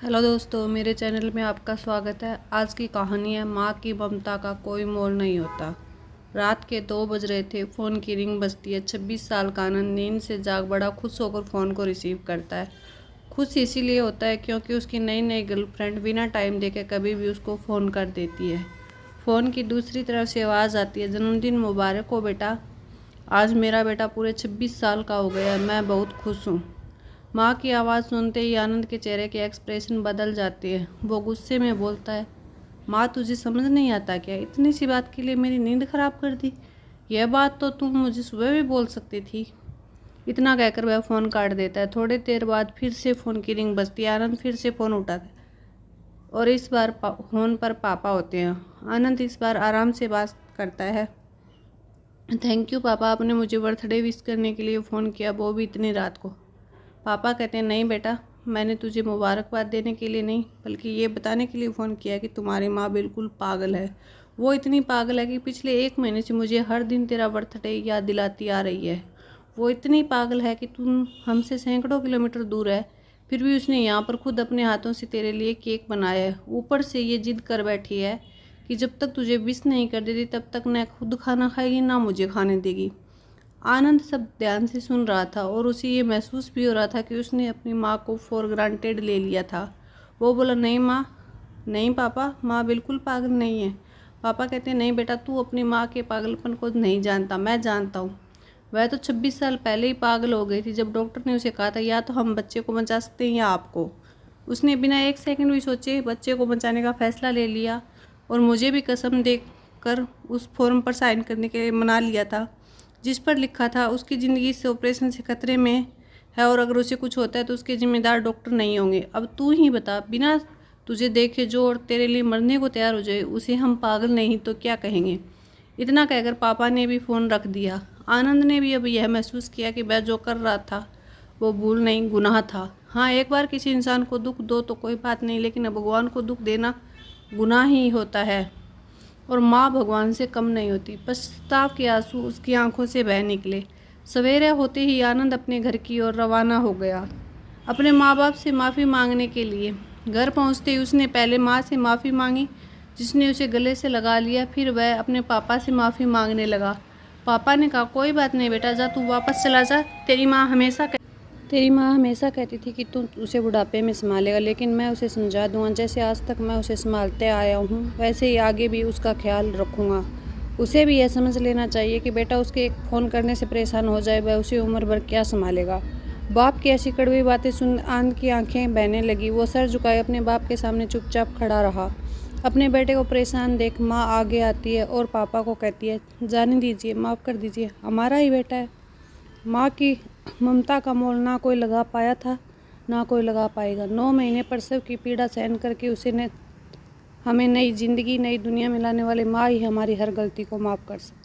Hello दोस्तों, मेरे channel में आपका स्वागत है। आज की कहानी है माँ की ममता का कोई मोल नहीं होता। रात के 2 बज रहे थे। फ़ोन की रिंग बजती है। 26 साल का आनंद नींद से जाग बड़ा खुश होकर फ़ोन को रिसीव करता है। खुश इसीलिए होता है क्योंकि उसकी नई नई गर्लफ्रेंड बिना टाइम देखे कभी भी उसको फ़ोन कर देती है। फ़ोन की दूसरी तरफ से आवाज़ आती है, जन्मदिन मुबारक हो बेटा। आज मेरा बेटा पूरे 26 साल का हो गया है। मैं बहुत खुश हूँ। माँ की आवाज़ सुनते ही आनंद के चेहरे के एक्सप्रेशन बदल जाते हैं। वो गुस्से में बोलता है, माँ तुझे समझ नहीं आता क्या? इतनी सी बात के लिए मेरी नींद खराब कर दी। यह बात तो तुम मुझे सुबह भी बोल सकती थी। इतना कहकर वह फ़ोन काट देता है। थोड़ी देर बाद फिर से फ़ोन की रिंग बजती है। आनंद फिर से फ़ोन उठाता है और इस बार फ़ोन पर पापा होते हैं। आनंद इस बार आराम से बात करता है। थैंक यू पापा, आपने मुझे बर्थडे विश करने के लिए फ़ोन किया, वो भी इतनी रात को। पापा कहते हैं, नहीं बेटा, मैंने तुझे मुबारकबाद देने के लिए नहीं बल्कि ये बताने के लिए फ़ोन किया कि तुम्हारी माँ बिल्कुल पागल है। वो इतनी पागल है कि पिछले 1 महीने से मुझे हर दिन तेरा बर्थडे याद दिलाती आ रही है। वो इतनी पागल है कि तुम हमसे सैकड़ों किलोमीटर दूर है, फिर भी उसने यहाँ पर खुद अपने हाथों से तेरे लिए केक बनाया है। ऊपर से ये जिद कर बैठी है कि जब तक तुझे विश नहीं कर देती तब तक न खुद खाना खाएगी ना मुझे खाने देगी। आनंद सब ध्यान से सुन रहा था और उसे ये महसूस भी हो रहा था कि उसने अपनी माँ को फॉर ग्रांटेड ले लिया था। वो बोला, नहीं माँ, नहीं पापा, माँ बिल्कुल पागल नहीं है। पापा कहते हैं, नहीं बेटा, तू अपनी माँ के पागलपन को नहीं जानता, मैं जानता हूँ। वह तो 26 साल पहले ही पागल हो गई थी जब डॉक्टर ने उसे कहा था या तो हम बच्चे को बचा सकते हैं या आपको। उसने बिना 1 सेकंड भी सोचे बच्चे को बचाने का फैसला ले लिया और मुझे भी कसम देकर उस फॉर्म पर साइन करने के लिए मना लिया था जिस पर लिखा था उसकी ज़िंदगी इस ऑपरेशन से खतरे में है और अगर उसे कुछ होता है तो उसके जिम्मेदार डॉक्टर नहीं होंगे। अब तू ही बता, बिना तुझे देखे जो और तेरे लिए मरने को तैयार हो जाए उसे हम पागल नहीं तो क्या कहेंगे? इतना कहकर पापा ने भी फ़ोन रख दिया। आनंद ने भी अब यह महसूस किया कि वह जो कर रहा था वो भूल नहीं, गुनाह था। हाँ, एक बार किसी इंसान को दुख दो तो कोई बात नहीं, लेकिन भगवान को दुख देना गुनाह ही होता है और माँ भगवान से कम नहीं होती। पछताव के आंसू उसकी आंखों से बह निकले। सवेरे होते ही आनंद अपने घर की ओर रवाना हो गया, अपने माँ बाप से माफ़ी मांगने के लिए। घर पहुँचते ही उसने पहले माँ से माफ़ी मांगी जिसने उसे गले से लगा लिया। फिर वह अपने पापा से माफ़ी मांगने लगा। पापा ने कहा, कोई बात नहीं बेटा, जा तू वापस चला जा। तेरी माँ हमेशा कहती थी कि तू उसे बुढ़ापे में संभालेगा, लेकिन मैं उसे समझा दूंगा। जैसे आज तक मैं उसे संभालते आया हूँ वैसे ही आगे भी उसका ख्याल रखूँगा। उसे भी यह समझ लेना चाहिए कि बेटा उसके एक फ़ोन करने से परेशान हो जाए वह उसे उम्र भर क्या संभालेगा। बाप की ऐसी कड़वी बातें सुन आनंद की आंखें बहने लगी। वो सर झुकाए अपने बाप के सामने चुपचाप खड़ा रहा। अपने बेटे को परेशान देख माँ आगे आती है और पापा को कहती है, जाने दीजिए, माफ़ कर दीजिए, हमारा ही बेटा है। माँ की ममता का मोल ना कोई लगा पाया था ना कोई लगा पाएगा। 9 महीने प्रसव की पीड़ा सहन करके उसे हमें नई जिंदगी, नई दुनिया में लाने वाली माँ ही हमारी हर गलती को माफ़ कर सकती।